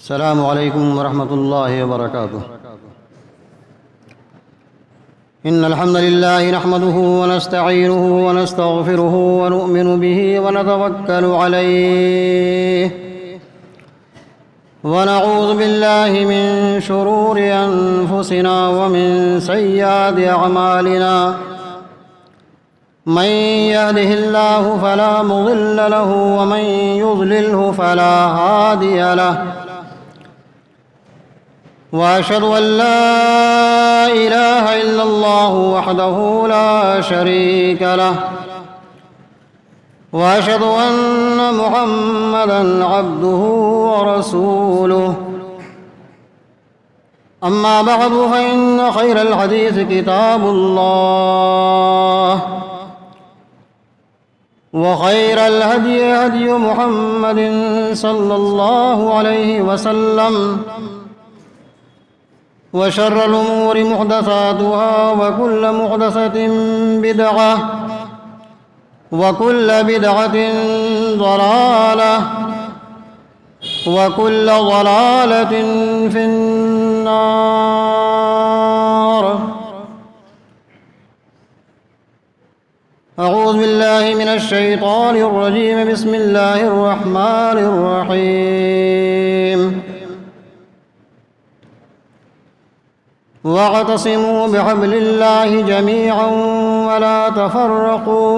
السلام علیکم ورحمۃ اللہ وبرکاتہ۔ إن الحمد لله نحمده ونستعينه ونستغفره ونؤمن به ونتوكل عليه ونعوذ بالله من شرور أنفسنا ومن سيئات أعمالنا من يهده الله فلا مضل له ومن يضلله فلا هادي له وأشهد أن لا إله إلا الله وحده لا شريك له وأشهد أن محمدًا عبده ورسوله أما بعد فإن خير الحديث كتاب الله وخير الهدي هدي محمد صلى الله عليه وسلم وشر الأمور محدثاتها وكل محدثة بدعة وكل بدعة ضلالة وكل ضلالة في النار۔ أعوذ بالله من الشيطان الرجيم، بسم الله الرحمن الرحيم۔ واعتصموا بحبل الله جميعا ولا تفرقوا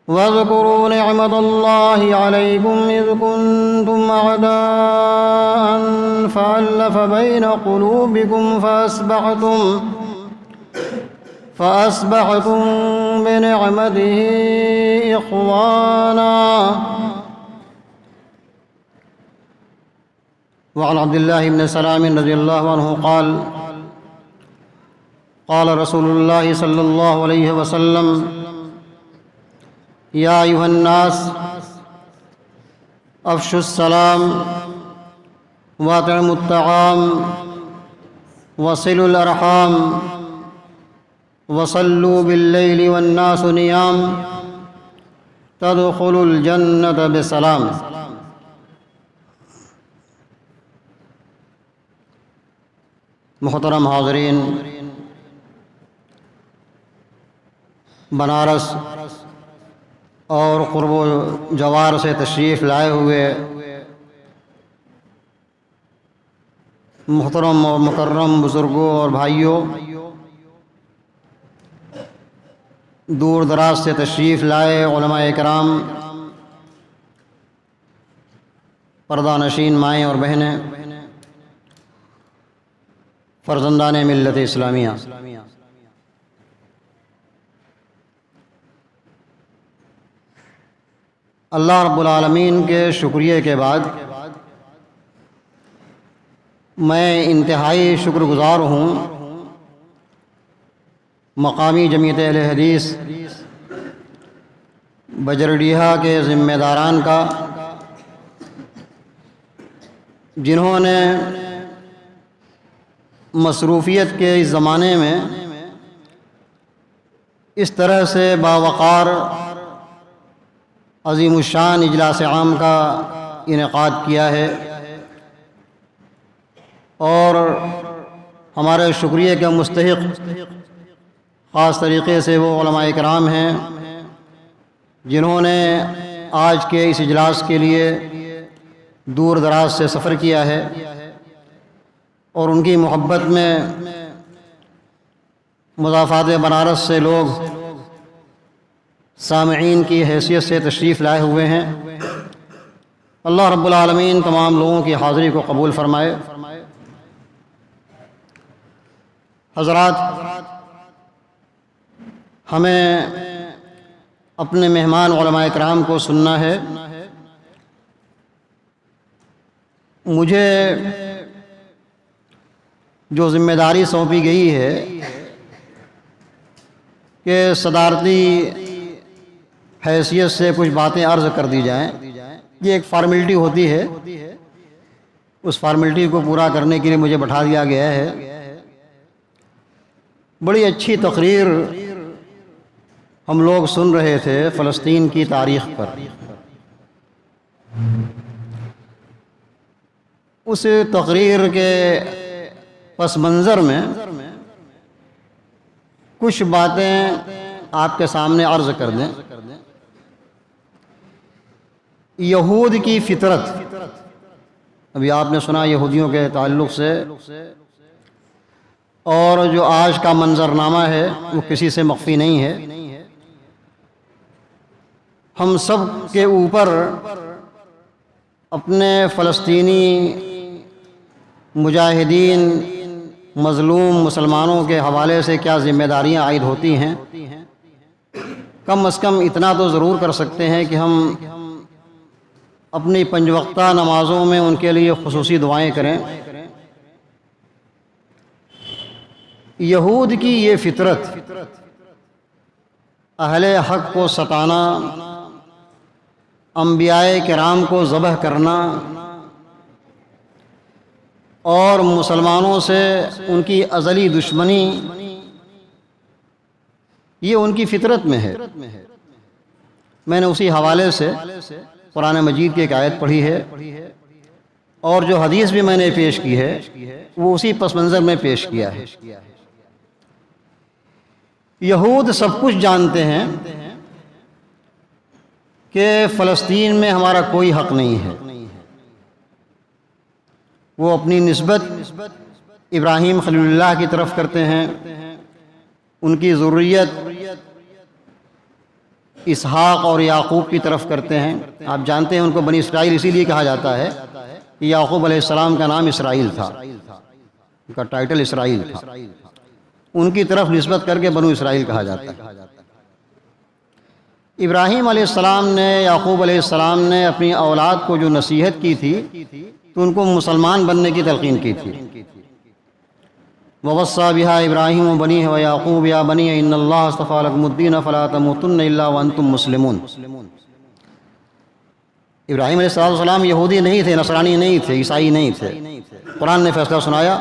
واذكروا نعمة الله عليكم إذ كنتم أعداء فألف بين قلوبكم فأصبحتم بنعمته إخوانا۔ وعن عبد الله بن سلام رضي الله عنه قال قال رسول الله صلى الله عليه وسلم: يا أيها الناس أفشوا السلام وأطعموا الطعام وصلوا الأرحام وصلوا بالليل والناس نيام تدخلوا الجنة بسلام۔ محترم حاضرین، بنارس اور قرب و جوار سے تشریف لائے ہوئے محترم اور مکرم بزرگوں اور بھائیوں، دور دراز سے تشریف لائے علماء کرام، پردہ نشین مائیں اور بہنیں، فرزندان ملت اسلامیہ، اللہ رب العالمین کے شکریہ کے بعد میں انتہائی شکر گزار ہوں مقامی جمعیت اہل حدیث بجرڈیہا کے ذمہ داران کا، جنہوں نے مصروفیت کے اس زمانے میں اس طرح سے باوقار عظیم الشان اجلاس عام کا انعقاد کیا ہے، اور ہمارے شکریہ کے مستحق خاص طریقے سے وہ علماء کرام ہیں جنہوں نے آج کے اس اجلاس کے لیے دور دراز سے سفر کیا ہے، اور ان کی محبت میں مضافات بنارس سے لوگ سامعین کی حیثیت سے تشریف لائے ہوئے ہیں۔ اللہ رب العالمین تمام لوگوں کی حاضری کو قبول فرمائے۔ حضرات، ہمیں اپنے مہمان علماء کرام کو سننا ہے۔ مجھے جو ذمہ داری سونپی گئی ہے کہ صدارتی حیثیت سے کچھ باتیں عرض کر دی جائیں، یہ ایک فارمیلٹی ہوتی ہے، اس فارمیلٹی کو پورا کرنے کے لیے مجھے بٹھا دیا گیا ہے۔ بڑی اچھی تقریر ہم لوگ سن رہے تھے فلسطین کی تاریخ پر۔ اس تقریر کے پس منظر میں کچھ باتیں آپ کے سامنے عرض کر دیں۔ یہود کی فطرت، ابھی آپ نے سنا یہودیوں کے تعلق سے، اور جو آج کا منظرنامہ ہے وہ کسی سے مخفی نہیں ہے۔ ہم سب کے اوپر اپنے فلسطینی مجاہدین، مظلوم مسلمانوں کے حوالے سے کیا ذمہ داریاں عائد ہوتی ہیں، کم از کم اتنا تو ضرور کر سکتے ہیں کہ ہم اپنی پنج وقتہ نمازوں میں ان کے لیے خصوصی دعائیں کریں۔ یہود کی یہ فطرت، اہل حق کو ستانا، انبیاء کرام کو ذبح کرنا اور مسلمانوں سے ان کی ازلی دشمنی، یہ ان کی فطرت میں ہے۔ میں نے اسی حوالے سے قرآن مجید کی ایک آیت پڑھی ہے، اور جو حدیث بھی میں نے پیش کی ہے وہ اسی پس منظر میں پیش کیا ہے۔ یہود سب کچھ جانتے ہیں کہ فلسطین میں ہمارا کوئی حق نہیں ہے۔ وہ اپنی نسبت ابراہیم خلیل اللہ کی طرف کرتے ہیں، ان کی ذریت اسحاق اور یعقوب کی طرف کرتے ہیں۔ آپ جانتے ہیں ان کو بنی اسرائیل اسی لیے کہا جاتا ہے کہ یعقوب علیہ السلام کا نام اسرائیل تھا، ان کا ٹائٹل اسرائیل تھا، ان کی طرف نسبت کر کے بنو اسرائیل کہا جاتا ہے۔ ابراہیم علیہ السلام نے، یعقوب علیہ السلام نے اپنی اولاد کو جو نصیحت کی تھی تو ان کو مسلمان بننے کی تلقین کی تھی۔ وَوَصَّى بِهَا إِبْرَاهِيمُ بَنِيهِ وَيَعْقُوبُ يَا بَنِيَّ إِنَّ اللَّهَ اصْطَفَىٰ لَكُمُ الدِّينَ فَلَا تَمُوتُنَّ إِلَّا وَأَنْتُمْ مُسْلِمُونَ۔ ابراہیم علیہ السلام یہودی نہیں تھے، نصرانی نہیں تھے، عیسائی نہیں تھے۔ قرآن نے فیصلہ سنایا،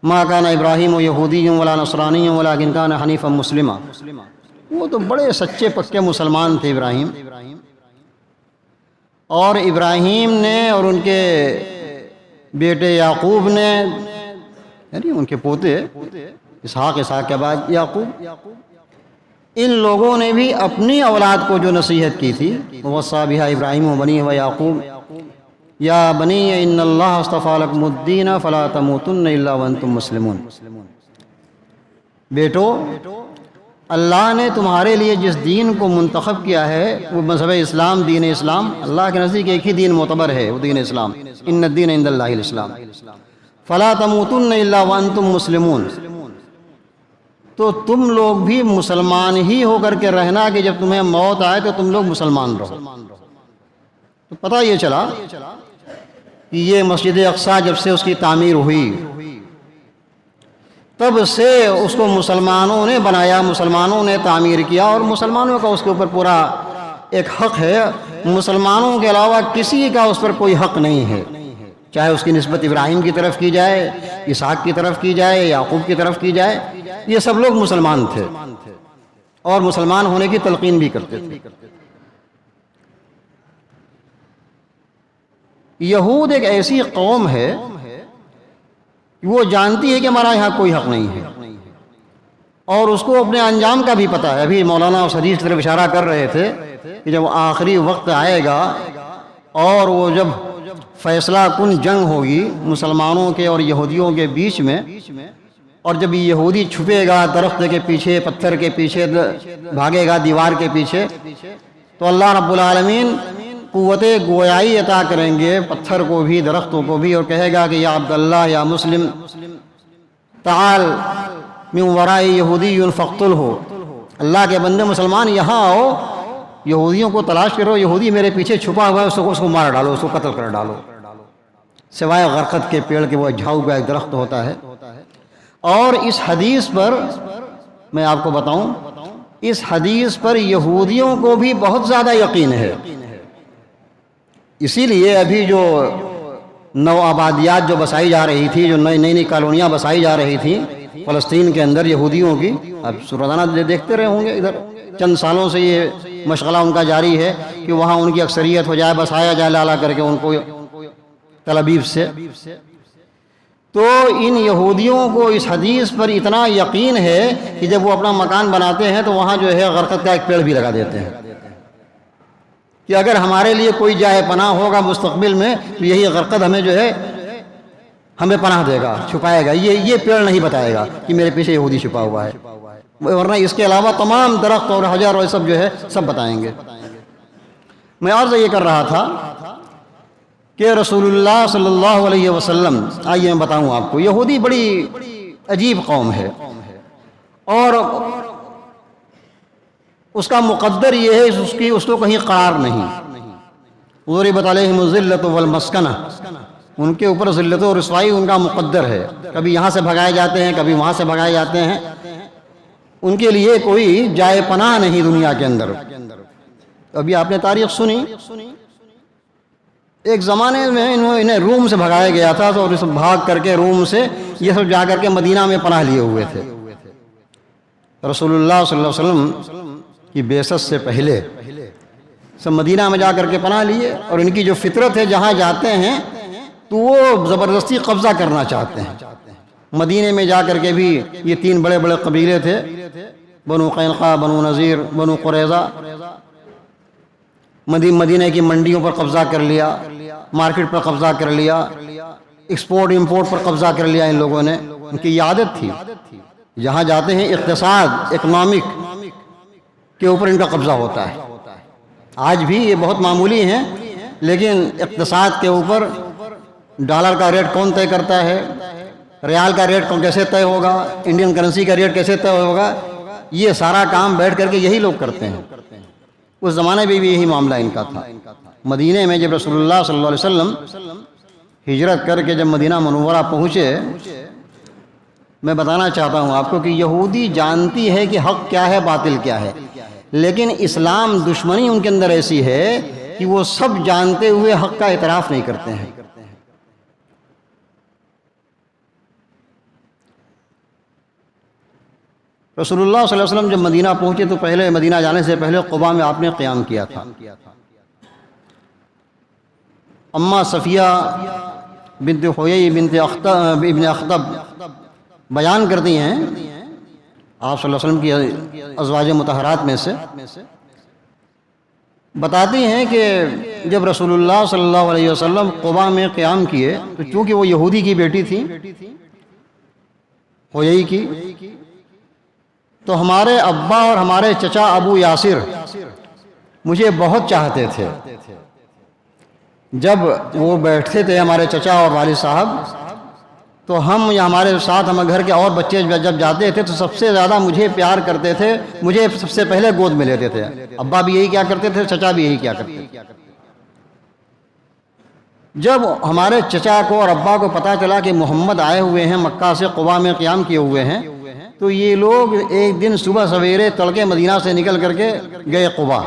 مَا كَانَ إِبْرَاهِيمُ يَهُودِيًّا وَلَا نَصْرَانِيًّا وَلَٰكِن كَانَ حَنِيفًا مُسْلِمًا۔ وہ تو بڑے سچے پکے مسلمان تھے ابراہیم، اور ابراہیم نے اور ان کے بیٹے یعقوب نے، یعنی ان کے پوتے اسحاق، اسحاق کے بعد یعقوب، ان لوگوں نے بھی اپنی اولاد کو جو نصیحت کی تھی، وَوَصَّىٰ بِهَا إِبْرَاهِيمُ بَنِيهِ وَيَعْقُوبُ يَا بَنِيَّ إِنَّ اللَّهَ اصْطَفَىٰ لَكُمُ الدِّينَ فَلَا تَمُوتُنَّ إِلَّا وَأَنْتُمْ مُسْلِمُونَ۔ بیٹو، اللہ نے تمہارے لیے جس دین کو منتخب کیا ہے وہ مذہب اسلام، دین اسلام، اللہ کے نزدیک ایک ہی دین معتبر ہے، وہ دین اسلام، ان الدین عند اللہ الاسلام، فلا تموتن الا وانتم مسلمون۔ تو تم لوگ بھی مسلمان ہی ہو کر کے رہنا کہ جب تمہیں موت آئے تو تم لوگ مسلمان رہو۔ تو پتہ یہ چلا کہ یہ مسجد اقصیٰ جب سے اس کی تعمیر ہوئی تب سے اس کو مسلمانوں نے بنایا، مسلمانوں نے تعمیر کیا، اور مسلمانوں کا اس کے اوپر پورا ایک حق ہے۔ مسلمانوں کے علاوہ کسی کا اس پر کوئی حق نہیں ہے، چاہے اس کی نسبت ابراہیم کی طرف کی جائے، اسحاق کی طرف کی جائے، یعقوب کی طرف کی جائے، یہ سب لوگ مسلمان تھے اور مسلمان ہونے کی تلقین بھی کرتے تھے۔ یہود ایک ایسی قوم ہے، وہ جانتی ہے کہ ہمارا یہاں کوئی حق نہیں ہے، اور اس کو اپنے انجام کا بھی پتہ ہے۔ ابھی مولانا اس حدیث کی طرف اشارہ کر رہے تھے کہ جب آخری وقت آئے گا اور وہ جب فیصلہ کن جنگ ہوگی مسلمانوں کے اور یہودیوں کے بیچ میں، اور جب یہودی چھپے گا درخت کے پیچھے، پتھر کے پیچھے بھاگے گا، دیوار کے پیچھے، تو اللہ رب العالمین قوت گویائی عطا کریں گے پتھر کو بھی، درختوں کو بھی، اور کہے گا کہ یا عبداللہ یا مسلم تعال من ورائی یہودی فاقتلہ، اللہ کے بندے مسلمان یہاں آؤ، یہودیوں کو تلاش کرو، یہودی میرے پیچھے چھپا ہوا ہے، اس کو مار ڈالو، اس کو قتل کر ڈالو۔ سوائے غرقد کے پیڑ کے وہ جھاؤ کا ایک درخت ہوتا ہے۔ اور اس حدیث پر میں آپ کو بتاؤں، اس حدیث پر یہودیوں کو بھی بہت زیادہ یقین ہے۔ اسی لیے ابھی جو نو آبادیات جو بسائی جا رہی تھی، جو نئی نئی کالونیاں بسائی جا رہی تھیں فلسطین کے اندر یہودیوں کی، اب روزانہ دیکھتے رہے ہوں گے، ادھر چند سالوں سے یہ مشغلہ ان کا جاری ہے کہ وہاں ان کی اکثریت ہو جائے، بسایا جائے لالا کر کے ان کو، تلابیب سے. تو ان یہودیوں کو اس حدیث پر اتنا یقین ہے کہ جب وہ اپنا مکان بناتے ہیں تو وہاں جو ہے غرقد کا ایک پیڑ بھی لگا دیتے ہیں کہ اگر ہمارے لیے کوئی جائے پناہ ہوگا مستقبل میں تو یہی غرقد ہمیں جو ہے ہمیں پناہ دے گا، چھپائے گا. یہ پیڑ نہیں بتائے گا کہ میرے پیچھے یہودی چھپا ہوا ہے، ورنہ اس کے علاوہ تمام درخت اور حجر اور سب جو ہے سب بتائیں گے. میں عرض یہ کر رہا تھا کہ رسول اللہ صلی اللہ علیہ وسلم، آئیے میں بتاؤں آپ کو، یہودی بڑی عجیب قوم ہے اور اس کا مقدر یہ ہے اس کو کہیں قرار نہیں. ضربت علیہم الذلۃ والمسکنہ، ان کے اوپر ذلت و رسوائی ان کا مقدر ہے. کبھی یہاں سے بھگائے جاتے ہیں، کبھی وہاں سے بھگائے جاتے ہیں. ان کے لیے کوئی جائے پناہ نہیں دنیا کے اندر. ابھی آپ نے تاریخ سنی، ایک زمانے میں انہیں روم سے بھگایا گیا تھا تو بھاگ کر کے روم سے یہ سب جا کر کے مدینہ میں پناہ لیے ہوئے تھے. رسول اللہ صلی اللہ علیہ وسلم کی بعثت سے پہلے سب مدینہ میں جا کر کے پناہ لیے، اور ان کی جو فطرت ہے جہاں جاتے ہیں تو وہ زبردستی قبضہ کرنا چاہتے ہیں. مدینے میں جا کر کے بھی یہ 3 بڑے بڑے قبیلے تھے، بنو قینقاع، بنو نذیر، بنو قریظہ. مدینہ کی منڈیوں پر قبضہ کر لیا، مارکیٹ پر قبضہ کر لیا، ایکسپورٹ امپورٹ پر قبضہ کر لیا. ان لوگوں نے، ان کی یہ عادت تھی، جہاں جاتے ہیں اقتصاد، اکنامک کے اوپر ان کا قبضہ ہوتا ہے. آج بھی یہ بہت معمولی ہیں، لیکن اقتصاد کے اوپر ڈالر کا ریٹ کون طے کرتا ہے، ریال کا ریٹ کیسے طے ہوگا، انڈین کرنسی کا ریٹ کیسے طے ہوگا، یہ سارا کام بیٹھ کر کے یہی لوگ کرتے ہیں. اس زمانے میں بھی یہی معاملہ ان کا تھا. مدینے میں جب رسول اللہ صلی اللہ علیہ وسلم ہجرت کر کے جب مدینہ منورہ پہنچے، میں بتانا چاہتا ہوں آپ کو کہ یہودی جانتی ہے کہ حق کیا ہے، باطل کیا ہے، لیکن اسلام دشمنی ان کے اندر ایسی ہے کہ وہ سب جانتے ہوئے حق کا اعتراف نہیں کرتے ہیں. رسول اللہ صلی اللہ علیہ وسلم جب مدینہ پہنچے تو پہلے مدینہ جانے سے پہلے قباء میں آپ نے قیام کیا تھا. اماں صفیہ بنت حیی بنت ابن اخطب بیان کرتی ہیں آپ صلی اللہ علیہ وسلم کی ازواج مطہرات میں سے، بتاتی ہیں کہ جب رسول اللہ صلی اللہ علیہ وسلم قباء میں قیام کیے تو چونکہ وہ یہودی کی بیٹی تھی، حیی کی، تو ہمارے ابا اور ہمارے چچا ابو یاسر مجھے بہت چاہتے تھے. جب وہ بیٹھتے تھے ہمارے چچا اور والد صاحب تو ہم یا ہمارے ساتھ ہم گھر کے اور بچے جب جاتے تھے تو سب سے زیادہ مجھے پیار کرتے تھے، مجھے سب سے پہلے گود میں لیتے تھے. ابا بھی یہی کیا کرتے تھے، چچا بھی یہی کیا کرتے تھے. جب ہمارے چچا کو اور ابا کو پتہ چلا کہ محمد آئے ہوئے ہیں، مکہ سے قباء میں قیام کیے ہوئے ہیں، تو یہ لوگ ایک دن صبح سویرے تڑکے مدینہ سے نکل کر کے گئے قباء،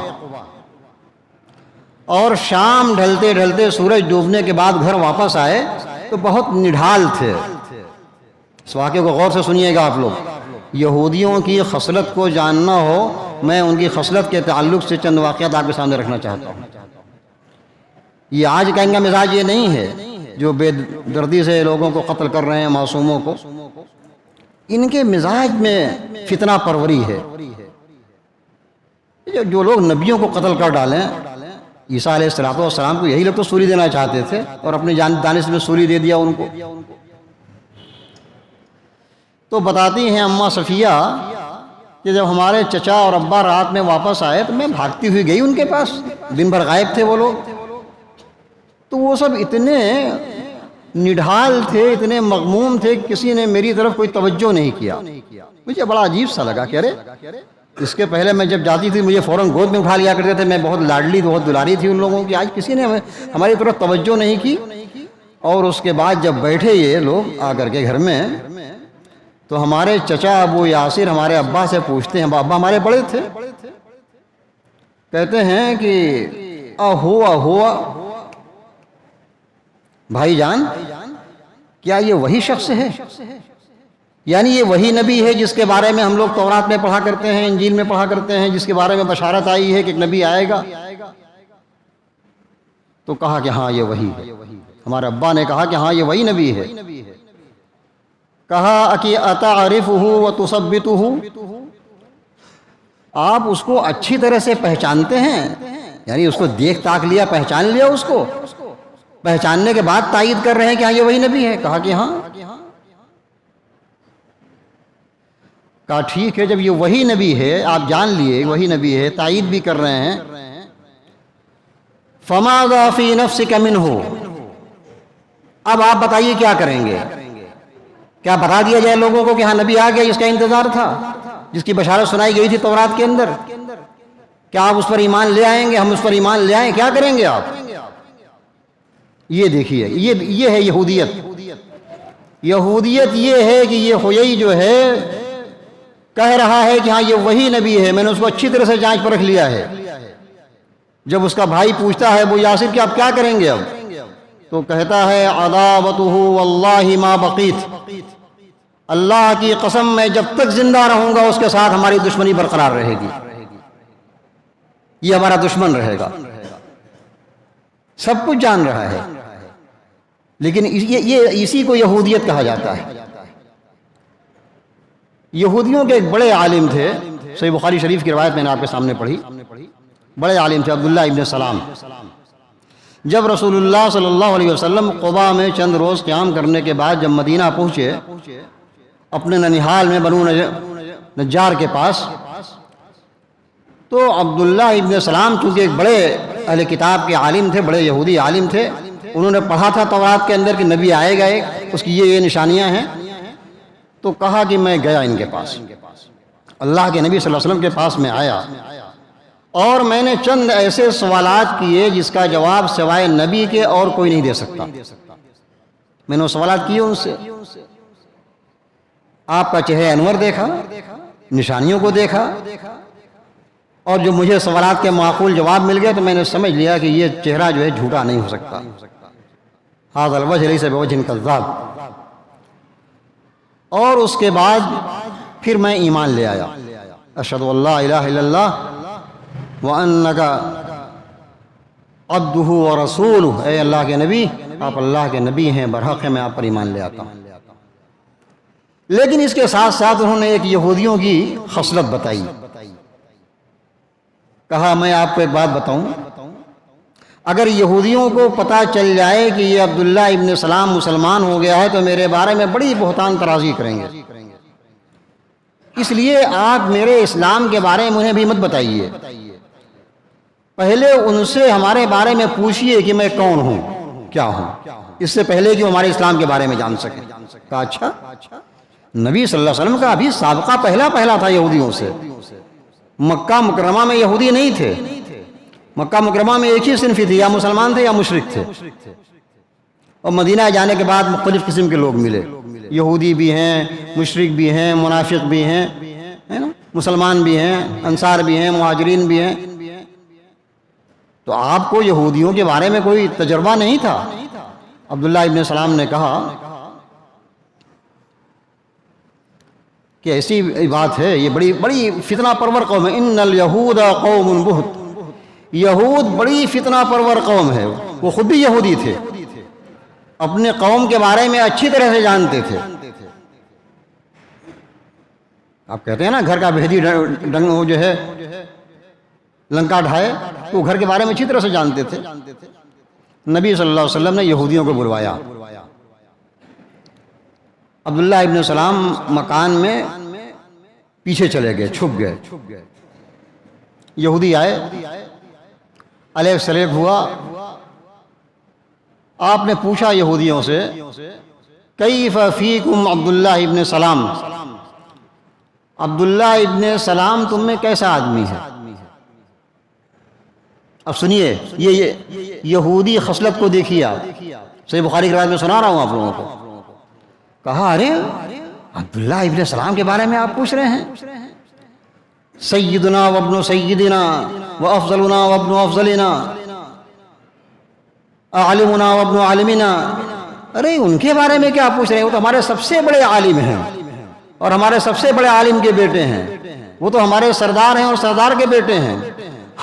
اور شام ڈھلتے ڈھلتے سورج ڈوبنے کے بعد گھر واپس آئے تو بہت نڈھال تھے. اس واقعے کو غور سے سنیے گا آپ لوگ. یہودیوں کی خصلت کو جاننا ہو، میں ان کی خصلت کے تعلق سے چند واقعات آپ کے سامنے رکھنا چاہتا ہوں. یہ آج کا ان کا مزاج یہ نہیں ہے جو بے دردی سے لوگوں کو قتل کر رہے ہیں، معصوموں کو. ان کے مزاج میں فتنہ پروری ہے. جو لوگ نبیوں کو قتل کر ڈالیں، عیسیٰ علیہ السلام کو یہی لوگ تو سولی دینا چاہتے تھے اور اپنی دانش میں سولی دے دیا ان کو. تو بتاتی ہیں اماں صفیہ کہ جب ہمارے چچا اور ابا رات میں واپس آئے تو میں بھاگتی ہوئی گئی ان کے پاس. دن بھر غائب تھے وہ لوگ، تو وہ سب اتنے نڈھال تھے، اتنے مغموم تھے کہ کسی نے میری طرف کوئی توجہ نہیں کیا. مجھے بڑا عجیب سا لگا کہ ارے اس کے پہلے میں جب جاتی تھی مجھے فوراً گود میں اٹھا لیا کرتے تھے، میں بہت لاڈلی بہت دلاری تھی ان لوگوں کی، آج کسی نے ہماری طرف توجہ نہیں کی. اور اس کے بعد جب بیٹھے یہ لوگ آ کر کے گھر میں تو ہمارے چچا ابو یاسر ہمارے ابا سے پوچھتے ہیں، ابا ہمارے بڑے تھے، کہتے ہیں کہ ہوا بھائی جان کیا یہ وہی شخص ہے؟ یعنی یہ وہی نبی ہے جس کے بارے میں ہم لوگ تورات میں پڑھا کرتے ہیں، انجیل میں پڑھا کرتے ہیں، جس کے بارے میں بشارت آئی ہے کہ ایک نبی آئے گا؟ تو کہا کہ ہاں یہ وہی ہے. ہمارے ابا نے کہا کہ ہاں یہ وہی نبی ہے. کہا اکی اتعرفہ وتثبتہ، آپ اس کو اچھی طرح سے پہچانتے ہیں؟ یعنی اس کو دیکھ تاک لیا، پہچان لیا اس کو، پہچاننے کے بعد تائید کر رہے ہیں کہ ہاں یہ وہی نبی ہے؟ کہا کہ ہاں. کہا ٹھیک ہے، جب یہ وہی نبی ہے، آپ جان لیے وہی نبی ہے، تائید بھی کر رہے ہیں، فماذا فی نفسک منہ، اب آپ بتائیے کیا کریں گے؟ کیا بتا دیا جائے لوگوں کو کہ ہاں نبی آ گیا، اس کا انتظار تھا، جس کی بشارت سنائی گئی تھی تورات کے اندر؟ کیا آپ اس پر ایمان لے آئیں گے؟ ہم اس پر ایمان لے آئیں؟ کیا کریں گے آپ؟ یہ دیکھیے، یہ ہے یہودیت. یہودیت یہ ہے کہ یہ ہوئی جو ہے کہہ رہا ہے کہ ہاں یہ وہی نبی ہے، میں نے اس کو اچھی طرح سے جانچ پر رکھ لیا ہے. جب اس کا بھائی پوچھتا ہے ابو یاسر کہ آپ کیا کریں گے اب، تو کہتا ہے عداوتہ واللہ ما بقیت، اللہ کی قسم میں جب تک زندہ رہوں گا اس کے ساتھ ہماری دشمنی برقرار رہے گی، یہ ہمارا دشمن رہے گا. سب کچھ جان رہا ہے، لیکن اسی کو یہودیت کہا جاتا ہے. یہودیوں کے ایک بڑے عالم تھے، صحیح بخاری شریف کی روایت میں نے آپ کے سامنے پڑھی، بڑے عالم تھے عبداللہ ابن سلام. جب رسول اللہ صلی اللہ علیہ وسلم قباء میں چند روز قیام کرنے کے بعد جب مدینہ پہنچے، اپنے ننیحال میں بنو نجار کے پاس، تو عبداللہ ابن سلام چونکہ ایک بڑے اہل کتاب کے عالم تھے، بڑے یہودی عالم تھے، انہوں نے پڑھا تھا تورات کے اندر کہ نبی آئے گا ایک، اس کی یہ نشانیاں ہیں. تو کہا کہ میں گیا ان کے پاس، اللہ کے نبی صلی اللہ علیہ وسلم کے پاس میں آیا، اور میں نے چند ایسے سوالات کیے جس کا جواب سوائے نبی کے اور کوئی نہیں دے سکتا. میں نے وہ سوالات کیے ان سے، آپ کا چہرہ انور دیکھا، نشانیوں کو دیکھا، اور جو مجھے سوالات کے معقول جواب مل گئے تو میں نے سمجھ لیا کہ یہ چہرہ جو ہے جھوٹا نہیں ہو سکتا. ھذا الوجہ لیس بوجہ کذاب. اور اس کے بعد پھر میں ایمان لے آیا، اشہد ان لا الہ الا اللہ وانک عبدہ ورسولہ، اے اللہ کے نبی آپ اللہ کے نبی ہیں، برحق ہے میں آپ پر ایمان لے آتا ہوں. لیکن اس کے ساتھ ساتھ انہوں نے ایک یہودیوں کی خصلت بتائی. کہا میں آپ کو ایک بات بتاؤں، اگر یہودیوں کو پتہ چل جائے کہ یہ عبداللہ ابن سلام مسلمان ہو گیا ہے تو میرے بارے میں بڑی بہتان ترازی کریں گے، اس لیے آپ میرے اسلام کے بارے میں انہیں بھی مت بتائیے، پہلے ان سے ہمارے بارے میں پوچھئے کہ میں کون ہوں، کیا ہوں، اس سے پہلے کہ وہ ہمارے اسلام کے بارے میں جان سکیں. کہا اچھا. نبی صلی اللہ علیہ وسلم کا ابھی سابقہ پہلا تھا یہودیوں سے. مکہ مکرمہ میں یہودی نہیں تھے، مکہ مکرمہ میں ایک ہی صنفی تھی، یا مسلمان تھے یا مشرک تھے. اور مدینہ جانے کے بعد مختلف قسم کے لوگ ملے، یہودی بھی ہیں، مشرک بھی ہیں، منافق بھی ہیں، مسلمان بھی ہیں، انصار بھی ہیں، مہاجرین بھی ہیں. تو آپ کو یہودیوں کے بارے میں کوئی تجربہ نہیں تھا؟ عبداللہ ابن سلام نے کہا کہ ایسی بات ہے، یہ بڑی فتنہ پرور قوم ہے. ان الیہود قوم بہت، یہود بڑی فتنہ پرور قوم ہے. وہ خود بھی یہودی تھے، اپنے قوم کے بارے میں اچھی طرح سے جانتے تھے. آپ کہتے ہیں نا گھر کا بھیدی ڈنگ وہ جو ہے لنکا ڈھائے، تو گھر کے بارے میں اچھی طرح سے جانتے تھے. نبی صلی اللہ علیہ وسلم نے یہودیوں کو بلوایا. عبداللہ ابن سلام مکان میں پیچھے چلے گئے، چھپ گئے. یہودی آئے، علیہ سلیک ہوا. آپ نے پوچھا یہودیوں سے کیف فیکم عبداللہ ابن سلام، عبداللہ ابن سلام تم میں کیسا آدمی ہے؟ اب سنیے، یہ یہودی خصلت کو دیکھیے آپ. صحیح بخاری کی روایت میں سنا رہا ہوں آپ لوگوں کو. کہا ارے عبداللہ ابن سلام کے بارے میں آپ پوچھ رہے ہیں؟ سیدنا وابن سیدنا وافضلنا وابن افضلنا عالمنا وابن عالمنا. ارے ان کے بارے میں کیا پوچھ رہے ہیں؟ وہ تو ہمارے سب سے بڑے عالم ہیں اور ہمارے سب سے بڑے عالم کے بیٹے ہیں. وہ تو ہمارے سردار ہیں اور سردار کے بیٹے ہیں.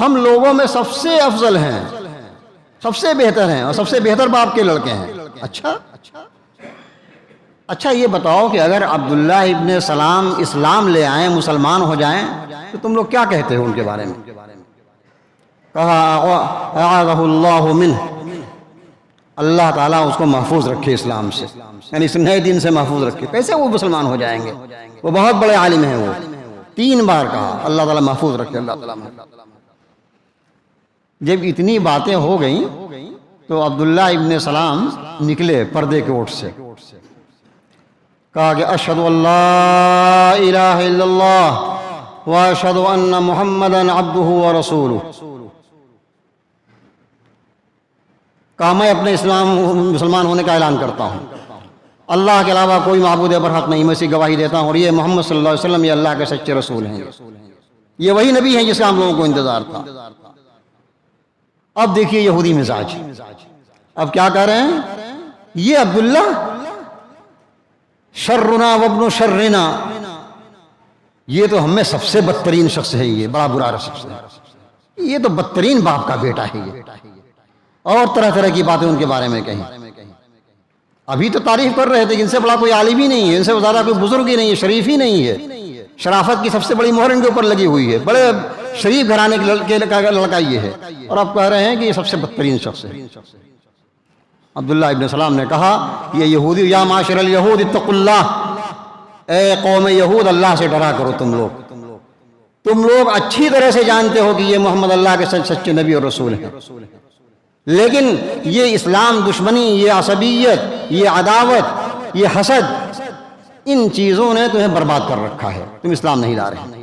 ہم لوگوں میں سب سے افضل ہیں، سب سے بہتر ہیں اور سب سے بہتر باپ کے لڑکے ہیں. اچھا یہ بتاؤ کہ اگر عبداللہ ابن سلام اسلام لے آئیں، مسلمان ہو جائیں، تو تم لوگ کیا کہتے ہو ان کے بارے میں؟ کہا اعاذہ اللہ منہ، اللہ تعالیٰ اس کو محفوظ رکھے اسلام سے، یعنی اس نئے دین سے محفوظ رکھے. کیسے وہ مسلمان ہو جائیں گے؟ وہ بہت بڑے عالم ہیں. وہ 3 بار کہا اللہ تعالیٰ محفوظ رکھے، اللہ تعالیٰ محفوظ. جب اتنی باتیں ہو گئیں تو عبداللہ ابن سلام نکلے پردے کے اوٹ سے، کہا کہ اشہد ان لا الہ الا اللہ واشہد ان محمدا عبدہ ورسولہ. کہا میں اپنے مسلمان ہونے کا اعلان کرتا ہوں، اللہ کے علاوہ کوئی معبود برحق نہیں، میں اسی گواہی دیتا ہوں، اور یہ محمد صلی اللہ علیہ وسلم یہ اللہ کے سچے رسول ہیں، یہ وہی نبی ہیں جس کا ہم لوگوں کو انتظار تھا. اب دیکھیے یہودی مزاج، اب کیا کہہ رہے ہیں؟ یہ عبداللہ شرنا وابن شرنا، یہ تو ہم میں سب سے بدترین شخص ہے، یہ بڑا برا شخص ہے، یہ تو بدترین باپ کا بیٹا ہے یہ. اور طرح طرح کی باتیں ان کے بارے میں کہیں. ابھی تو تعریف کر رہے تھے کہ ان سے بڑا کوئی عالم ہی نہیں ہے، ان سے زیادہ کوئی بزرگ ہی نہیں ہے، شریف ہی نہیں ہے، شرافت کی سب سے بڑی مہر ان کے اوپر لگی ہوئی ہے، بڑے شریف گھرانے کے لڑکا یہ ہے، اور اب کہہ رہے ہیں کہ یہ سب سے بدترین شخص ہے. عبداللہ ابن سلام نے کہا یہ یہودی، یا معاشر الیہود اتقوا اللہ، اے قوم یہود اللہ سے ڈرا کرو. تم لوگ اچھی طرح سے جانتے ہو کہ یہ محمد اللہ کے سچے نبی اور رسول ہیں، لیکن یہ اسلام دشمنی، یہ عصبیت، یہ عداوت، یہ حسد، ان چیزوں نے تمہیں برباد کر رکھا ہے، تم اسلام نہیں لا رہے.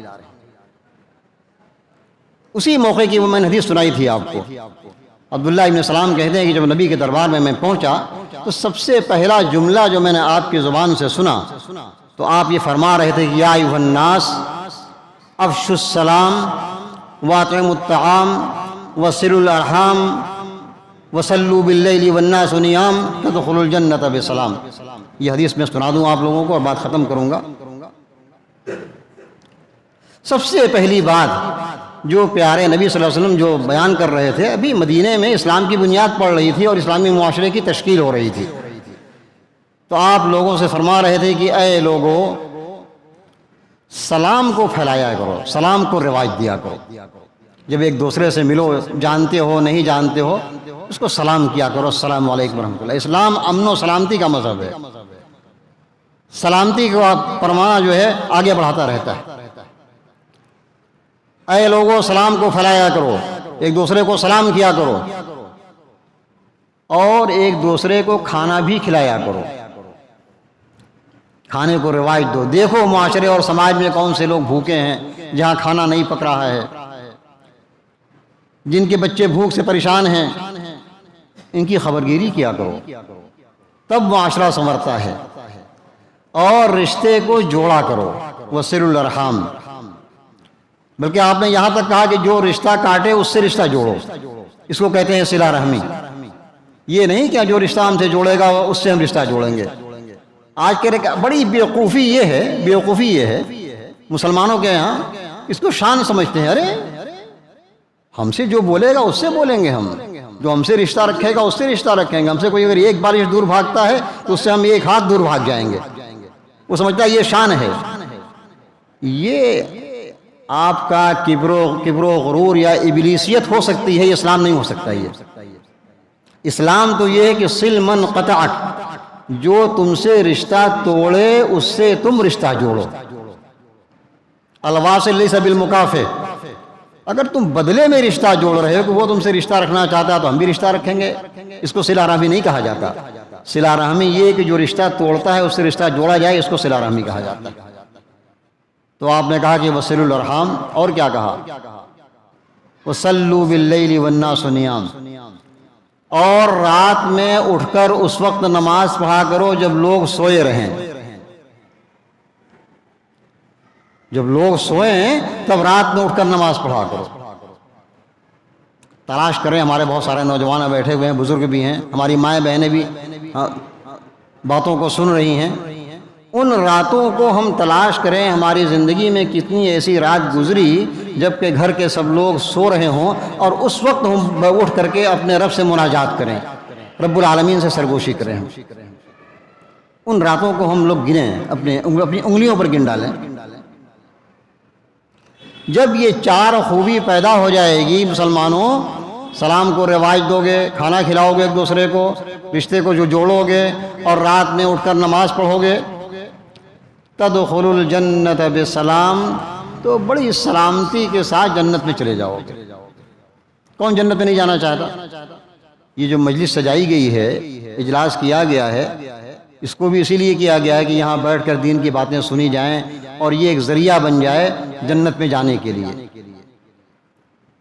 اسی موقع کی وہ میں نے حدیث سنائی تھی آپ کو. عبداللہ ابن سلام کہتے ہیں کہ جب نبی کے دربار میں پہنچا تو سب سے پہلا جملہ جو میں نے آپ کی زبان سے سنا تو آپ یہ فرما رہے تھے کہ یا ایھا الناس افشوا السلام واطعموا الطعام وصلوا الارحام وصلوا باللیل والناس نیام تدخلوا الجنۃ بسلام. یہ حدیث میں سنا دوں آپ لوگوں کو اور بات ختم کروں گا. سب سے پہلی بات جو پیارے نبی صلی اللہ علیہ وسلم جو بیان کر رہے تھے، ابھی مدینے میں اسلام کی بنیاد پڑ رہی تھی اور اسلامی معاشرے کی تشکیل ہو رہی تھی، تو آپ لوگوں سے فرما رہے تھے کہ اے لوگو سلام کو پھیلایا کرو، سلام کو رواج دیا کرو. جب ایک دوسرے سے ملو، جانتے ہو نہیں جانتے ہو، اس کو سلام کیا کرو، السلام علیکم ورحمۃ اللہ. اسلام امن و سلامتی کا مذہب ہے، سلامتی کو پرمانا جو ہے آگے بڑھاتا رہتا ہے. اے لوگوں سلام کو پھیلایا کرو، ایک دوسرے کو سلام کیا کرو، اور ایک دوسرے کو کھانا بھی کھلایا کرو، کھانے کو رواج دو. دیکھو معاشرے اور سماج میں کون سے لوگ بھوکے ہیں جہاں کھانا نہیں پک رہا ہے، جن کے بچے بھوک سے پریشان ہیں، ان کی خبرگیری کیا کرو، تب معاشرہ سنورتا ہے. اور رشتے کو جوڑا کرو، وصلوا الارحام، بلکہ آپ نے یہاں تک کہا کہ جو رشتہ کاٹے اس سے رشتہ جوڑو، اس کو کہتے ہیں صلہ رحمی. یہ نہیں کہ جو رشتہ ہم سے جوڑے گا اس سے ہم رشتہ جوڑیں گے. آج کے بڑی بیوقوفی یہ ہے مسلمانوں کے یہاں، اس کو شان سمجھتے ہیں. ارے ہم سے جو بولے گا اس سے بولیں گے، ہم جو ہم سے رشتہ رکھے گا اس سے رشتہ رکھیں گے. ہم سے کوئی اگر ایک بارش دور بھاگتا ہے تو اس سے ہم ایک ہاتھ دور بھاگ جائیں گے. وہ سمجھتا ہے یہ شان ہے. یہ آپ کا کبر و غرور یا ابلیسیت ہو سکتی ہے، یہ اسلام نہیں ہو سکتا. یہ اسلام تو یہ ہے کہ صل من قطعک، جو تم سے رشتہ توڑے اس سے تم رشتہ جوڑو. الواصل لیس بالمکافئ، اگر تم بدلے میں رشتہ جوڑ رہے ہو کہ وہ تم سے رشتہ رکھنا چاہتا ہے تو ہم بھی رشتہ رکھیں گے، اس کو صلہ رحمی نہیں کہا جاتا. صلہ رحمی یہ کہ جو رشتہ توڑتا ہے اس سے رشتہ جوڑا جائے، اس کو صلہ رحمی کہا جاتا ہے. تو آپ نے کہا کہ وصلوا الارحام، اور کیا کہا؟ وصلوا باللیل والناس نیام، اور رات میں اٹھ کر اس وقت نماز پڑھا کرو جب لوگ سوئے رہیں. جب لوگ سوئیں تب رات میں اٹھ کر نماز پڑھا کرو. تلاش کریں، ہمارے بہت سارے نوجوان بیٹھے ہوئے ہیں، بزرگ بھی ہیں، ہماری مائیں بہنیں بھی باتوں کو سن رہی ہیں. ان راتوں کو ہم تلاش کریں، ہماری زندگی میں کتنی ایسی رات گزری جب کہ گھر کے سب لوگ سو رہے ہوں اور اس وقت ہم اٹھ کر کے اپنے رب سے مناجات کریں، رب العالمین سے سرگوشی کریں۔ ان راتوں کو ہم لوگ گنیں، اپنی انگلیوں پر گن ڈالیں۔ جب یہ چار خوبی پیدا ہو جائے گی مسلمانوں، سلام کو رواج دو گے، کھانا کھلاؤ گے ایک دوسرے کو، رشتے کو جو جوڑو گے اور رات میں اٹھ کر نماز پڑھو گے، تدخلوا الجنت بسلام، تو بڑی سلامتی کے ساتھ جنت میں چلے جاؤ گے۔ کون جنت میں نہیں جانا چاہتا؟ یہ جو مجلس سجائی گئی ہے، اجلاس کیا گیا ہے، اس کو بھی اسی لیے کیا گیا ہے کہ یہاں بیٹھ کر دین کی باتیں سنی جائیں اور یہ ایک ذریعہ بن جائے جنت میں جانے کے لیے۔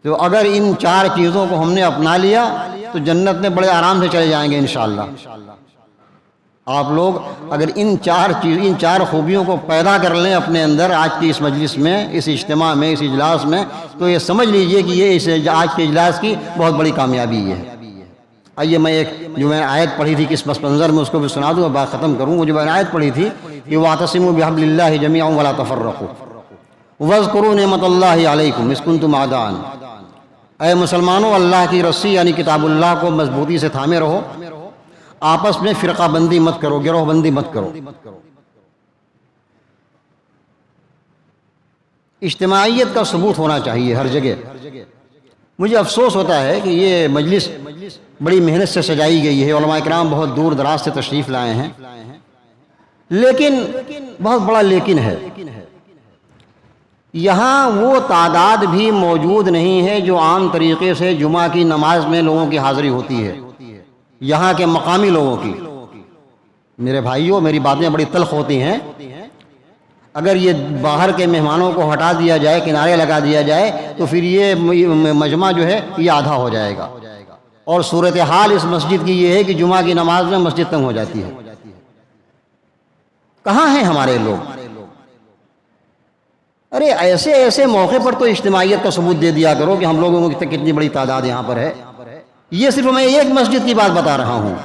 تو اگر ان چار چیزوں کو ہم نے اپنا لیا تو جنت میں بڑے آرام سے چلے جائیں گے انشاءاللہ۔ آپ لوگ اگر ان چار خوبیوں کو پیدا کر لیں اپنے اندر آج کی اس مجلس میں، اس اجتماع میں، اس اجلاس میں، تو یہ سمجھ لیجئے کہ یہ اس آج کے اجلاس کی بہت بڑی کامیابی ہے۔ آئیے میں ایک جو میں نے آیت پڑھی تھی کس پس منظر میں اس کو بھی سنا دوں، بات ختم کروں۔ وہ جو میں نے آیت پڑھی تھی کہ وَاعْتَصِمُوا بِحَبْلِ اللَّهِ جَمِيعًا وَلَا تَفَرَّقُوا وَاذْكُرُوا نِعْمَتَ اللَّهِ عَلَيْكُمْ إِذْ كُنتُمْ أَعْدَاءً۔ اے مسلمانوں، اللہ کی رسی یعنی کتاب اللہ کو مضبوطی سے تھامے رہو، آپس میں فرقہ بندی مت کرو، گروہ بندی مت کرو۔ اجتماعیت کا ثبوت ہونا چاہیے ہر جگہ۔ مجھے افسوس ہوتا ہے کہ یہ مجلس بڑی محنت سے سجائی گئی ہے، علماء کرام بہت دور دراز سے تشریف لائے ہیں، لیکن بہت بڑا لیکن ہے، یہاں وہ تعداد بھی موجود نہیں ہے جو عام طریقے سے جمعہ کی نماز میں لوگوں کی حاضری ہوتی ہے، یہاں کے مقامی لوگوں کی۔ میرے بھائیوں، میری باتیں بڑی تلخ ہوتی ہیں، اگر یہ باہر کے مہمانوں کو ہٹا دیا جائے، کنارے لگا دیا جائے، تو پھر یہ مجمع جو ہے یہ آدھا ہو جائے گا۔ اور صورتحال اس مسجد کی یہ ہے کہ جمعہ کی نماز میں مسجد تنگ ہو جاتی ہے۔ کہاں ہیں ہمارے لوگ؟ ارے ایسے موقع پر تو اجتماعیت کا ثبوت دے دیا کرو کہ ہم لوگوں کی کتنی بڑی تعداد یہاں پر ہے۔ یہ صرف میں ایک مسجد کی بات بتا رہا ہوں،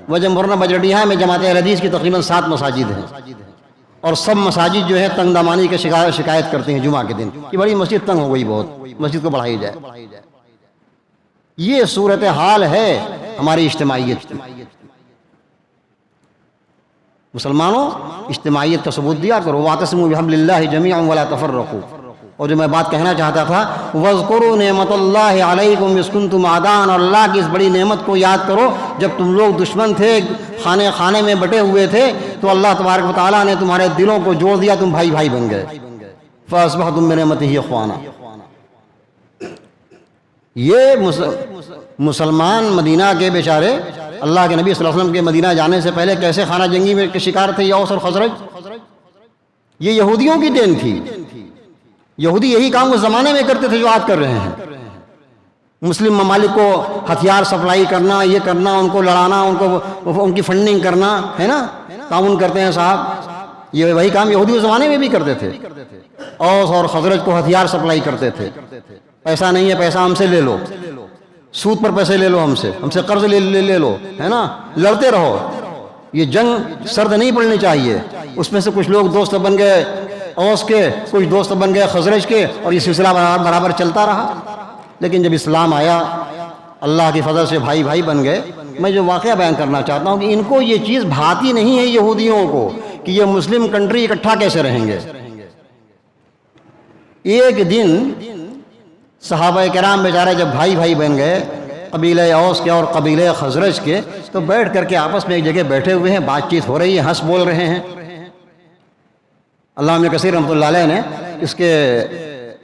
وجہ مرنا بجرڈیہا میں جماعت اہل حدیث کی تقریباً 7 مساجد ہیں، اور سب مساجد جو ہے تنگ دامانی کے شکایت کرتے ہیں جمعہ کے دن کہ بڑی مسجد تنگ ہو گئی، بہت مسجد کو بڑھائی جائے۔ یہ صورتحال ہے ہماری اجتماعیت کی۔ مسلمانوں، اجتماعیت کا ثبوت دیا کرو، وَاعْتَصِمُوا بِحَبْلِ اللَّهِ جَمِيعًا وَلَا تَفَرَّقُوا۔ اور جو میں بات کہنا چاہتا تھا، وَاذْكُرُوا نِعْمَتَ اللَّهِ عَلَيْكُمْ إِذْ كُنتُمْ أَعْدَاءً، اور اللہ کی اس بڑی نعمت کو یاد کرو جب تم لوگ دشمن تھے، خانے میں بٹے ہوئے تھے، تو اللہ تبارک و تعالیٰ نے تمہارے دلوں کو جوڑ دیا، تم بھائی بن گئے۔ فَأَصْبَحْتُم بِنِعْمَتِهِ إِخْوَانًا۔ یہ مسلمان مدینہ کے بیچارے اللہ کے نبی صلی اللہ علیہ وسلم کے مدینہ جانے سے پہلے کیسے خانہ جنگی میں شکار تھے، یہ اوس اور خزرج۔ یہ یہودیوں کی دین تھی، یہودی یہی کام اس زمانے میں کرتے تھے جو آج کر رہے ہیں۔ مسلم ممالک کو ہتھیار سپلائی کرنا، یہ کرنا، ان کو لڑانا، ان کی فنڈنگ کرنا، ہے نا، تعاون کرتے ہیں صاحب، یہ وہی کام یہودی اس زمانے میں بھی کرتے تھے۔ اوس اور خزرج کو ہتھیار سپلائی کرتے تھے، پیسہ نہیں ہے پیسہ ہم سے لے لو، سود پر پیسے لے لو، ہم سے قرض لے لو، ہے نا، لڑتے رہو۔ یہ جنگ سرد نہیں پڑنی چاہیے۔ اس میں سے کچھ لوگ دوست بن گئے اوس کے، کچھ دوست بن گئے خزرج کے، اور یہ سلسلہ برابر چلتا رہا۔ لیکن جب اسلام آیا، اللہ کی فضل سے بھائی بن گئے۔ میں جو واقعہ بیان کرنا چاہتا ہوں کہ ان کو یہ چیز بھاتی نہیں ہے یہودیوں کو کہ یہ مسلم کنٹری اکٹھا کیسے رہیں گے۔ ایک دن صحابہ کرام بیچارے جب بھائی بن گئے، قبیلہ اوس کے اور قبیلہ خزرج کے، تو بیٹھ کر کے آپس میں ایک جگہ بیٹھے ہوئے ہیں، بات چیت ہو رہی ہے، ہنس بول رہے ہیں۔ علامہ ابن کثیر رحمۃ اللہ علیہ نے اس کے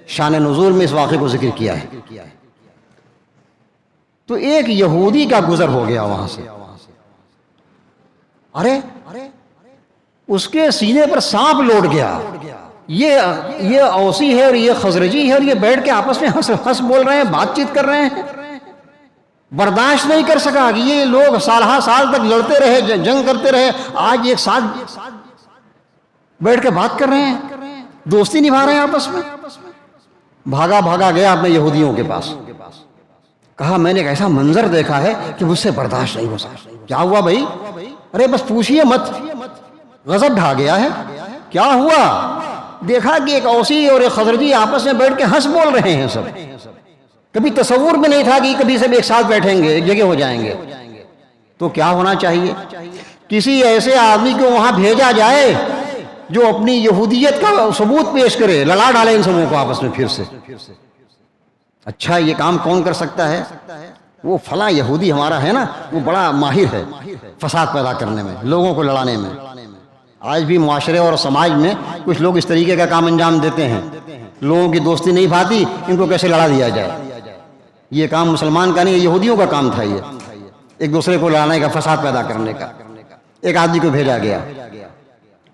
شان نزول میں اس واقعے کو ذکر کیا ہے۔ تو ایک یہودی کا گزر ہو گیا وہاں سے، ارے اس کے سینے پر سانپ لوٹ گیا۔ یہ اوسی ہے اور یہ خزرجی ہے، اور یہ بیٹھ کے آپس میں ہنس بول رہے ہیں، بات چیت کر رہے ہیں۔ برداشت نہیں کر سکا کہ یہ لوگ سالہ سال تک لڑتے رہے، جنگ کرتے رہے، آج ایک ساتھ بیٹھ کے بات کر رہے ہیں، دوستی نبھا رہے ہیں آپس میں۔ بھاگا گیا اپنے یہودیوں کے پاس، کہا میں نے ایک ایسا منظر دیکھا ہے کہ مجھ سے برداشت نہیں ہو سکتا۔ کیا ہوا بھائی؟ ارے بس پوچھئے مت، غضب ڈھا گیا ہے۔ کیا ہوا؟ دیکھا کہ ایک اوسی اور ایک خزرجی آپس میں بیٹھ کے ہنس بول رہے ہیں سب. کبھی تصور بھی نہیں تھا کہ کبھی سب ایک ساتھ بیٹھیں گے، ایک جگہ ہو جائیں گے. تو کیا ہونا چاہیے؟ کسی ایسے آدمی کو وہاں بھیجا جائے جو اپنی یہودیت کا ثبوت پیش کرے، لڑا ڈالے ان سبوں کو آپس میں پھر سے. اچھا یہ کام کون کر سکتا ہے؟ وہ فلاں یہودی ہمارا ہے نا، وہ بڑا ماہر ہے فساد پیدا کرنے میں، لوگوں کو لڑانے میں. آج بھی معاشرے اور سماج میں کچھ لوگ اس طریقے کا کام انجام دیتے ہیں. لوگوں کی دوستی نہیں بھاتی، ان کو کیسے لڑا دیا جائے. یہ کام مسلمان کا نہیں، یہ یہودیوں کا کام تھا. یہ ایک دوسرے کو لڑانے کا، فساد پیدا کرنے کا. ایک آدمی کو بھیجا گیا،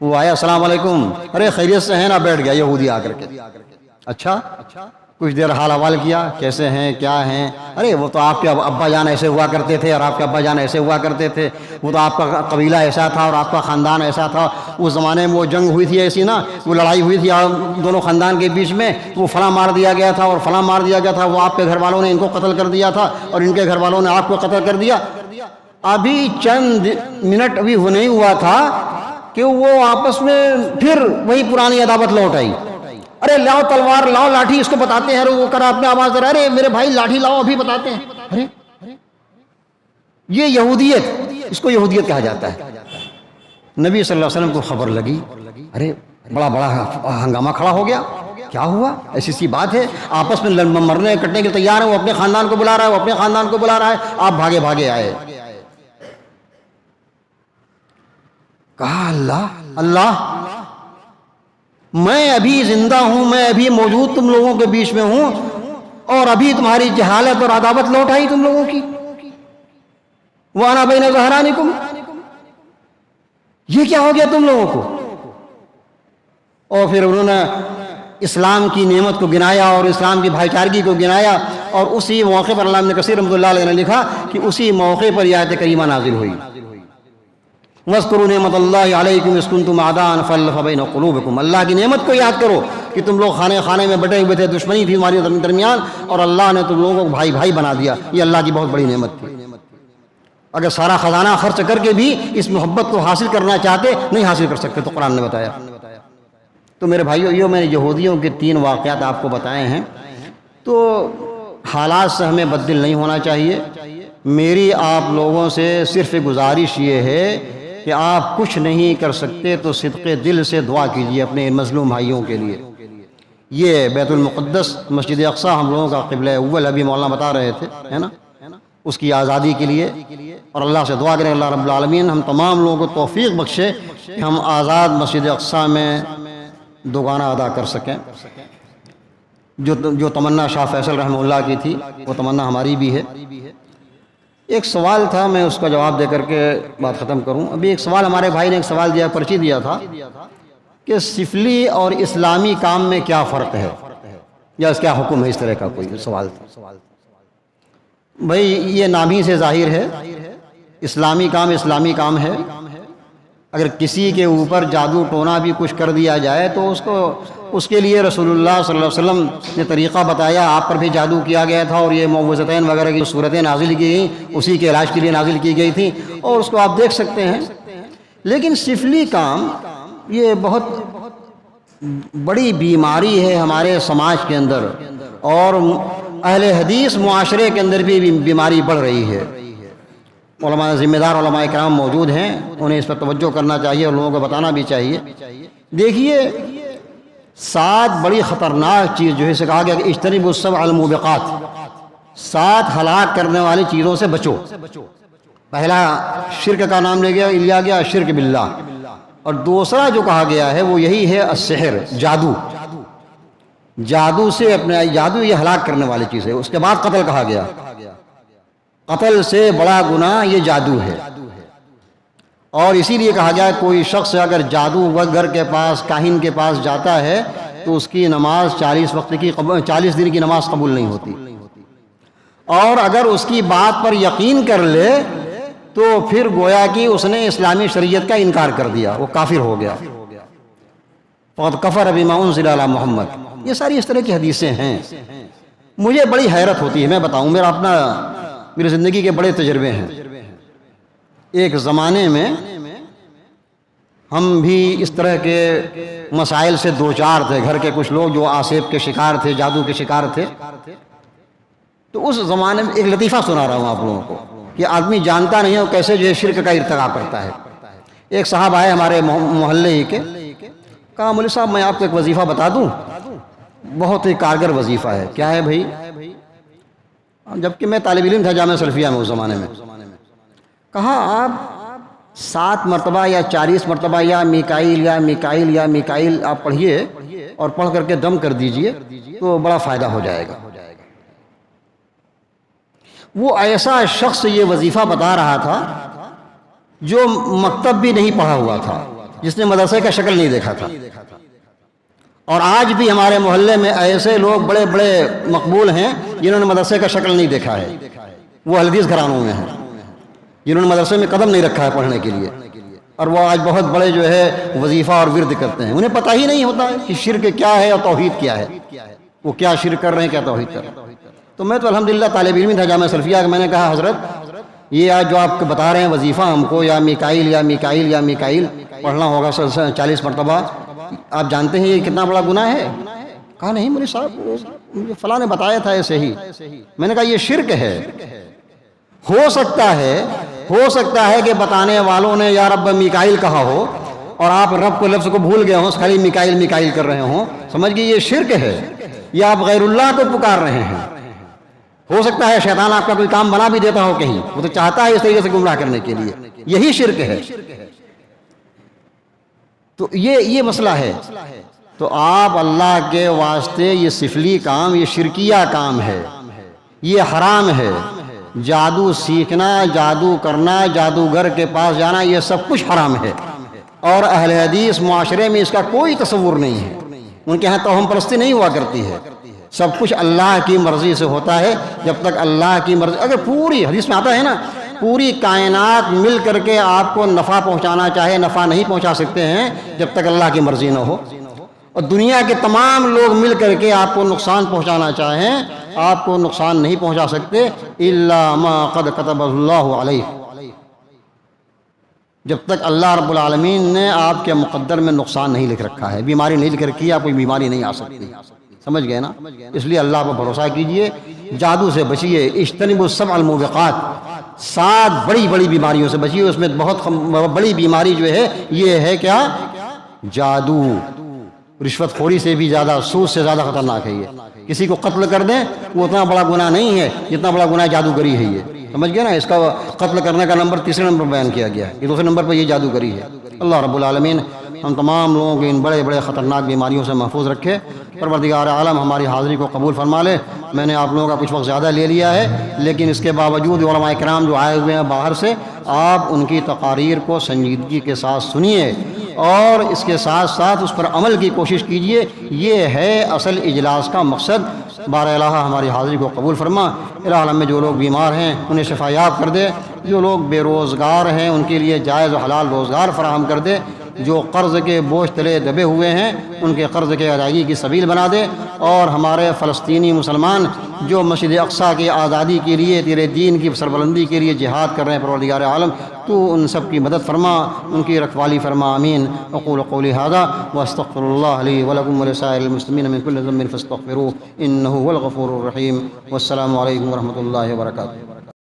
وہ آیا، السلام علیکم، ارے خیریت سے ہیں نا، بیٹھ گیا یہودی آ کر کے. اچھا کچھ دیر حال حوال کیا، کیسے ہیں، کیا ہیں؟ ارے وہ تو آپ کے ابا جان ایسے ہوا کرتے تھے اور آپ کے ابا جان ایسے ہوا کرتے تھے، وہ تو آپ کا قبیلہ ایسا تھا اور آپ کا خاندان ایسا تھا. اس زمانے میں وہ جنگ ہوئی تھی ایسی نا، وہ لڑائی ہوئی تھی دونوں خاندان کے بیچ میں، وہ فلاں مار دیا گیا تھا اور فلاں مار دیا گیا تھا. وہ آپ کے گھر والوں نے ان کو قتل کر دیا تھا اور ان کے گھر والوں نے آپ کو قتل کر دیا. ابھی چند منٹ ابھی وہ نہیں ہوا تھا کہ وہ آپس میں پھر وہی پرانی عداوت لوٹ آئی. ارے لاؤ تلوار، لاؤ لاٹھی، اس کو بتاتے ہیں. وہ کرا اپنے آواز در، ارے میرے بھائی لاٹھی لاؤ، ابھی بتاتے ہیں. ارے یہ یہودیت، اس کو یہودیت کہا جاتا ہے. نبی صلی اللہ علیہ وسلم کو خبر لگی، ارے بڑا ہنگامہ کھڑا ہو گیا. کیا ہوا؟ ایسی سی بات ہے، آپس میں مرنے کٹنے کے تیار ہیں. وہ اپنے خاندان کو بلا رہا ہے، وہ اپنے خاندان کو بلا رہا ہے. آپ بھاگے بھاگے آئے. کہا اللہ میں ابھی زندہ ہوں، میں ابھی موجود تم لوگوں کے بیچ میں ہوں، اور ابھی تمہاری جہالت اور عداوت لوٹ آئی تم لوگوں کی. وَأَنَا بَيْنَ ظَهْرَانِكُمْ، یہ کیا ہو گیا تم لوگوں کو؟ اور پھر انہوں نے اسلام کی نعمت کو گنایا اور اسلام کی بھائی چارگی کو گنایا. اور اسی موقع پر علامہ ابن کثیر رحمۃ اللہ علیہ نے لکھا کہ اسی موقع پر یہ آیت کریمہ نازل ہوئی، وَاذْكُرُوا نِعْمَتَ اللَّهِ عَلَيْكُمْ إِذْ كُنْتُمْ أَعْدَاءً فَأَلَّفَ بَيْنَ قُلُوبِكُمْ. اللہ کی نعمت کو یاد کرو کہ تم لوگ خانے میں بٹے ہوئے تھے، دشمنی تھی تمہاری درمیان، اور اللہ نے تم لوگوں کو بھائی بھائی بنا دیا. یہ اللہ کی بہت بڑی نعمت تھی. اگر سارا خزانہ خرچ کر کے بھی اس محبت کو حاصل کرنا چاہتے، نہیں حاصل کر سکتے. تو قرآن نے بتایا. تو میرے بھائیو، یہ میں نے یہودیوں کے 3 واقعات آپ کو بتائے ہیں. تو حالات سے ہمیں بددل نہیں ہونا چاہیے. میری آپ لوگوں سے صرف گزارش یہ ہے کہ آپ کچھ نہیں کر سکتے تو صدق دل سے دعا کیجیے اپنے مظلوم بھائیوں کے لیے. یہ بیت المقدس، مسجد اقصی ہم لوگوں کا قبلہ اول، ابھی مولانا بتا رہے تھے، ہے نا، اس کی آزادی کے لیے. اور اللہ سے دعا کریں اللہ رب العالمین ہم تمام لوگوں کو توفیق بخشے کہ ہم آزاد مسجد اقصی میں دوگانہ ادا کر سکیں. جو تمنا شاہ فیصل رحمہ اللہ کی تھی، وہ تمنا ہماری بھی ہے. ایک سوال تھا، میں اس کا جواب دے کر کے بات ختم کروں. ابھی ایک سوال ہمارے بھائی نے ایک سوال دیا، پرچی دیا تھا کہ سفلی اور اسلامی کام میں کیا فرق ہے یا اس کیا حکم ہے، اس طرح کا کوئی سوال تھا. بھائی یہ نام ہی سے ظاہر ہے، اسلامی کام ہے. اگر کسی کے اوپر جادو ٹونا بھی کچھ کر دیا جائے تو اس کے لیے رسول اللہ صلی اللہ علیہ وسلم نے طریقہ بتایا. آپ پر بھی جادو کیا گیا تھا اور یہ معوذتین وغیرہ کی صورتیں نازل کی گئیں، اسی کے علاج کے لیے نازل کی گئی تھیں، اور اس کو آپ دیکھ سکتے ہیں. لیکن سفلی کام یہ بہت بڑی بیماری ہے ہمارے سماج کے اندر، اور اہل حدیث معاشرے کے اندر بھی بیماری بڑھ رہی ہے. علماء، ذمہ دار علماء کرام موجود ہیں، انہیں اس پر توجہ کرنا چاہیے اور لوگوں کو بتانا بھی چاہیے. دیکھیے 7 بڑی خطرناک چیز جو ہے، اسے کہا گیا کہ اجتنبوا السبع الموبقات، 7 ہلاک کرنے والی چیزوں سے بچو. پہلا شرک کا نام لیا گیا، شرک باللہ. اور دوسرا جو کہا گیا ہے وہ یہی ہے السحر، جادو سے اپنے جادو، یہ ہلاک کرنے والی چیز ہے. اس کے بعد قتل کہا گیا، قتل سے بڑا گناہ یہ جادو ہے. اور اسی لیے کہا گیا کوئی شخص اگر جادوگر کے پاس، کاہن کے پاس جاتا ہے تو اس کی نماز 40 دن کی نماز قبول نہیں ہوتی. اور اگر اس کی بات پر یقین کر لے تو پھر گویا کہ اس نے اسلامی شریعت کا انکار کر دیا، وہ کافر ہو گیا. فقد کفر بما انزل علی محمد. یہ ساری اس طرح کی حدیثیں ہیں. مجھے بڑی حیرت ہوتی ہے، میں بتاؤں، میری زندگی کے بڑے تجربے ہیں. ایک زمانے میں ہم بھی اس طرح کے مسائل سے دو چار تھے، گھر کے کچھ لوگ جو آسیب کے شکار تھے، جادو کے شکار تھے. تو اس زمانے میں ایک لطیفہ سنا رہا ہوں آپ لوگوں کو کہ آدمی جانتا نہیں ہے کیسے جو ہے شرک کا ارتکاب کرتا ہے. ایک صاحب آئے ہمارے محلے ہی کے، کہا مولوی صاحب میں آپ کو ایک وظیفہ بتا دوں، بہت ہی کارگر وظیفہ ہے. کیا ہے بھائی؟ جبکہ میں طالب علم تھا جامعہ سلفیہ میں اس زمانے میں. کہا آپ 7 مرتبہ یا 40 مرتبہ یا میکائیل یا میکائیل یا میکائیل آپ پڑھیے اور پڑھ کر کے دم کر دیجئے تو بڑا فائدہ ہو جائے گا. وہ ایسا شخص یہ وظیفہ بتا رہا تھا جو مکتب بھی نہیں پڑھا ہوا تھا، جس نے مدرسے کا شکل نہیں دیکھا تھا. اور آج بھی ہمارے محلے میں ایسے لوگ بڑے بڑے مقبول ہیں جنہوں نے مدرسے کا شکل نہیں دیکھا ہے. وہ حدیث گھرانوں میں ہیں جنہوں نے مدرسے میں قدم نہیں رکھا ہے پڑھنے کے لیے، اور وہ آج بہت بڑے جو ہے وظیفہ اور ورد کرتے ہیں. انہیں پتہ ہی نہیں ہوتا ہے کہ شرک کیا ہے اور توحید کیا ہے، وہ کیا شرک کر رہے ہیں کیا توحید کر رہے ہیں. تو میں تو الحمدللہ طالب علم تھا جامعہ سلفیہ کا. میں نے کہا حضرت یہ آج جو آپ بتا رہے ہیں وظیفہ ہم کو، یا میکائیل یا میکائیل یا میکائیل پڑھنا ہوگا 40 مرتبہ، آپ جانتے ہیں یہ کتنا بڑا گناہ ہے؟ کہا نہیں مولوی صاحب مجھے فلاں نے بتایا تھا ایسے ہی. میں نے کہا یہ شرک ہے. ہو سکتا ہے کہ بتانے والوں نے یا رب میکائیل کہا ہو اور آپ رب کو لفظ کو بھول گئے ہوں، خالی میکائیل میکائیل کر رہے ہوں، سمجھ گئے یہ شرک ہے، یا آپ غیر اللہ کو پکار رہے ہیں. ہو سکتا ہے شیطان آپ کا کوئی کام بنا بھی دیتا ہو کہیں، وہ تو چاہتا ہے اس طریقے سے گمراہ کرنے کے لیے، یہی شرک ہے. تو یہ مسئلہ ہے. تو آپ اللہ کے واسطے یہ سفلی کام، یہ شرکیہ کام ہے، یہ حرام ہے. جادو سیکھنا، جادو کرنا، جادوگر کے پاس جانا، یہ سب کچھ حرام ہے. اور اہل حدیث معاشرے میں اس کا کوئی تصور نہیں ہے. ان کے ہاں توہم پرستی نہیں ہوا کرتی ہے. سب کچھ اللہ کی مرضی سے ہوتا ہے. جب تک اللہ کی مرضی، اگر پوری حدیث میں آتا ہے نا پوری کائنات مل کر کے آپ کو نفع پہنچانا چاہے، نفع نہیں پہنچا سکتے ہیں جب تک اللہ کی مرضی نہ ہو. اور دنیا کے تمام لوگ مل کر کے آپ کو نقصان پہنچانا چاہیں، آپ کو نقصان نہیں پہنچا سکتے الا ما قد كتب اللہ علیہ، جب تک اللہ رب العالمین نے آپ کے مقدر میں نقصان نہیں لکھ رکھا ہے. بیماری نہیں لکھ رکھی ہے، آپ کوئی بیماری نہیں آ سکتی. سمجھ گئے نا؟ اس لیے اللہ پر بھروسہ کیجئے، جادو سے بچیے. اجتنبوا السبع الموبقات، 7 بڑی بڑی بیماریوں سے بچیے. اس میں بہت بڑی بیماری جو ہے یہ ہے کیا؟ جادو. رشوت خوری سے بھی زیادہ، سود سے زیادہ خطرناک ہے. یہ کسی کو قتل کر دیں وہ اتنا بڑا گناہ نہیں ہے جتنا بڑا گناہ جادوگری ہے. یہ سمجھ گئے نا؟ اس کا قتل کرنے کا نمبر 3 نمبر بیان کیا گیا ہے، یہ 2 نمبر پہ یہ جادوگری ہے. اللہ رب العالمین ہم تمام لوگوں کو ان بڑے بڑے خطرناک بیماریوں سے محفوظ رکھے. پروردگار عالم ہماری حاضری کو قبول فرما لے. میں نے آپ لوگوں کا کچھ وقت زیادہ لے لیا ہے، لیکن اس کے باوجود علماء کرام جو آئے ہوئے ہیں باہر سے، آپ ان کی تقاریر کو سنجیدگی کے ساتھ سنیے اور اس کے ساتھ ساتھ اس پر عمل کی کوشش کیجئے. یہ ہے اصل اجلاس کا مقصد. بار الہ ہماری حاضری کو قبول فرما. العالم میں جو لوگ بیمار ہیں انہیں شفا یاب کر دے. جو لوگ بے روزگار ہیں ان کے لیے جائز و حلال روزگار فراہم کر دے. جو قرض کے بوجھ تلے دبے ہوئے ہیں ان کے قرض کے ادائیگی کی سبیل بنا دے. اور ہمارے فلسطینی مسلمان جو مسجد اقصیٰ کی آزادی کے لیے، تیرے دین کی سربلندی کے لیے جہاد کر رہے ہیں، پروردگار عالم تو ان سب کی مدد فرما، ان کی رکھوالی فرما. آمین. اقول قولی ھذا واستغفر اللہ لی ولکم ولسائر المسلمین من کل ذنب فاستغفروہ انہ هو الغفور الرحیم. والسلام علیکم ورحمۃ اللہ وبرکاتہ.